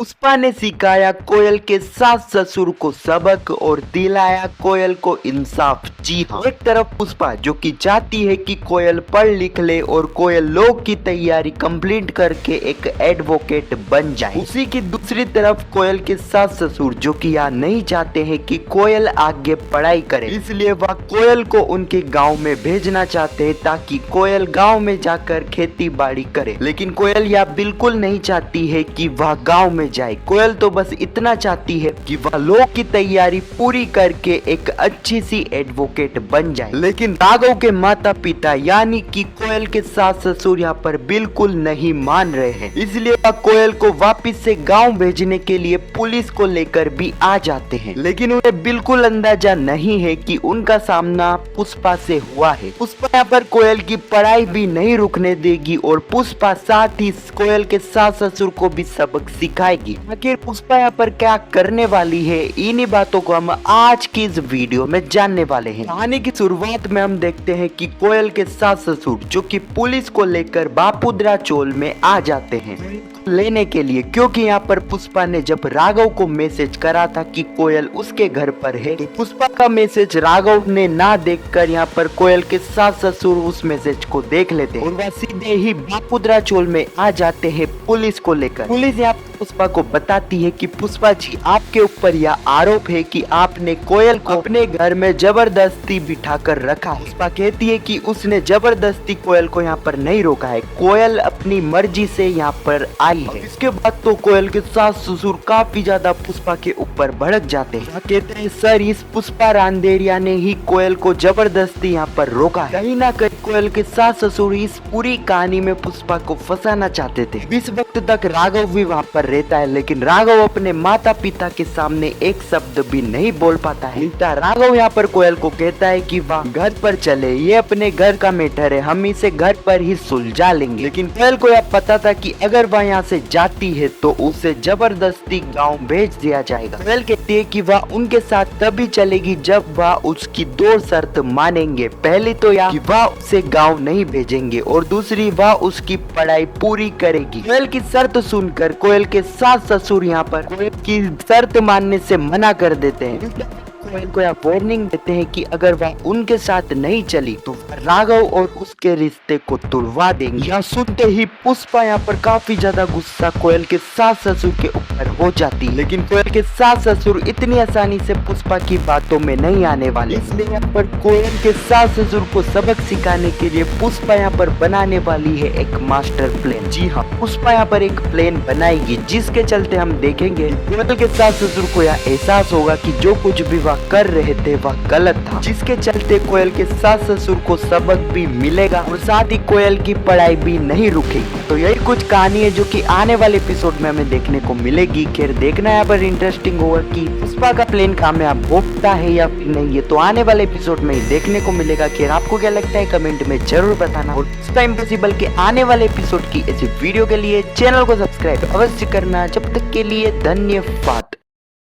पुष्पा ने सिखाया कोयल के सास ससुर को सबक और दिलाया कोयल को इंसाफ। जी हाँ, एक तरफ पुष्पा जो कि चाहती है कि कोयल पढ़ लिख ले और कोयल लॉ की तैयारी कंप्लीट करके एक एडवोकेट बन जाए, उसी की दूसरी तरफ कोयल के सास ससुर जो कि यहाँ नहीं चाहते हैं कि कोयल आगे पढ़ाई करे, इसलिए वह कोयल को उनके गाँव में भेजना चाहते हैं ताकि कोयल गाँव में जाकर खेती बाड़ी करे। लेकिन कोयल यह बिल्कुल नहीं चाहती है कि वह गाँव में जाए। कोयल तो बस इतना चाहती है कि वह लॉ की तैयारी पूरी करके एक अच्छी सी एडवोकेट बन जाए। लेकिन राघव के माता पिता यानी कि कोयल के सास ससुर यहाँ पर बिल्कुल नहीं मान रहे हैं, इसलिए वह कोयल को वापस से गांव भेजने के लिए पुलिस को लेकर भी आ जाते हैं। लेकिन उन्हें बिल्कुल अंदाजा नहीं है कि उनका सामना पुष्पा से हुआ है। पुष्पा यहाँ पर कोयल की पढ़ाई भी नहीं रुकने देगी और पुष्पा साथ ही कोयल के सास ससुर को भी सबक सिखाएगी। आखिर पुष्पा यहाँ पर क्या करने वाली है, इन्हीं बातों को हम आज की इस वीडियो में जानने वाले हैं। कहानी की शुरुआत में हम देखते हैं कि कोयल के सास ससुर जो कि पुलिस को लेकर बापुद्रा चोल में आ जाते हैं लेने के लिए, क्योंकि यहाँ पर पुष्पा ने जब राघव को मैसेज करा था कि कोयल उसके घर पर है, तो पुष्पा का मैसेज राघव ने ना देखकर यहाँ पर कोयल के सास ससुर उस मैसेज को देख लेते हैं और वह सीधे ही बापुद्रा चोल में आ जाते हैं पुलिस को लेकर। पुलिस यहाँ पुष्पा को बताती है कि पुष्पा जी, आपके ऊपर यह आरोप है कि आपने कोयल को अपने घर में जबरदस्ती बिठाकर रखा है। पुष्पा कहती है कि उसने जबरदस्ती कोयल को यहाँ पर नहीं रोका है, कोयल अपनी मर्जी से यहाँ पर आई है। इसके बाद तो कोयल के सास ससुर काफी ज्यादा पुष्पा के ऊपर भड़क जाते हैं। कहते हैं सर, इस पुष्पा रांदेरिया ने ही कोयल को जबरदस्ती यहाँ पर रोका है। कहीं ना कहीं कोयल के सास ससुर इस पूरी कहानी में पुष्पा को फंसाना चाहते थे। इस वक्त तक राघव भी वहाँ पर रहता है, लेकिन राघव अपने माता पिता के सामने एक शब्द भी नहीं बोल पाता है। राघव यहाँ पर कोयल को कहता है कि वह घर पर चले, ये अपने घर का मैटर है, हम इसे घर पर ही सुलझा लेंगे। लेकिन कोयल को यह पता था कि अगर वह यहाँ से जाती है तो उसे जबरदस्ती गांव भेज दिया जाएगा। कोयल कहती है कि वह उनके साथ तभी चलेगी जब वह उसकी दो शर्त मानेंगे। पहली तो यह कि वह उसे गांव नहीं भेजेंगे और दूसरी वह उसकी पढ़ाई पूरी करेगी। कोयल की शर्त सुनकर कोयल के सास ससुर यहाँ पर कोयल की शर्त मानने से मना कर देते हैं। कोयल को यह वार्निंग देते हैं कि अगर वह उनके साथ नहीं चली तो राघव और उसके रिश्ते को तुड़वा देंगे। यह सुनते ही पुष्पा यहाँ पर काफी ज्यादा गुस्सा कोयल के सास ससुर के ऊपर हो जाती, लेकिन कोयल के सास ससुर इतनी आसानी से पुष्पा की बातों में नहीं आने वाले, इसलिए यहाँ पर कोयल के सास ससुर को सबक सिखाने के लिए पुष्पा यहाँ पर बनाने वाली है एक मास्टर प्लान। जी हाँ, पुष्पा यहाँ पर एक प्लान बनाएगी जिसके चलते हम देखेंगे कोयल के सास ससुर को यह एहसास होगा कि जो कुछ भी वह कर रहे थे वह गलत था, जिसके चलते कोयल के सास ससुर को सबक भी मिलेगा और साथ ही कोयल की पढ़ाई भी नहीं रुकेगी। तो यही कुछ कहानी है जो कि आने वाले एपिसोड में हमें देखने को मिलेगी। खैर देखना यहाँ पर इंटरेस्टिंग होगा कि पुष्पा का प्लान कामयाब होता है या फिर नहीं, ये तो आने वाले एपिसोड में ही देखने को मिलेगा। खैर आपको क्या लगता है कमेंट में जरूर बताना और टाइम पॉसिबल के आने वाले एपिसोड की ऐसी वीडियो के लिए चैनल को सब्सक्राइब अवश्य करना। जब तक के लिए धन्यवाद।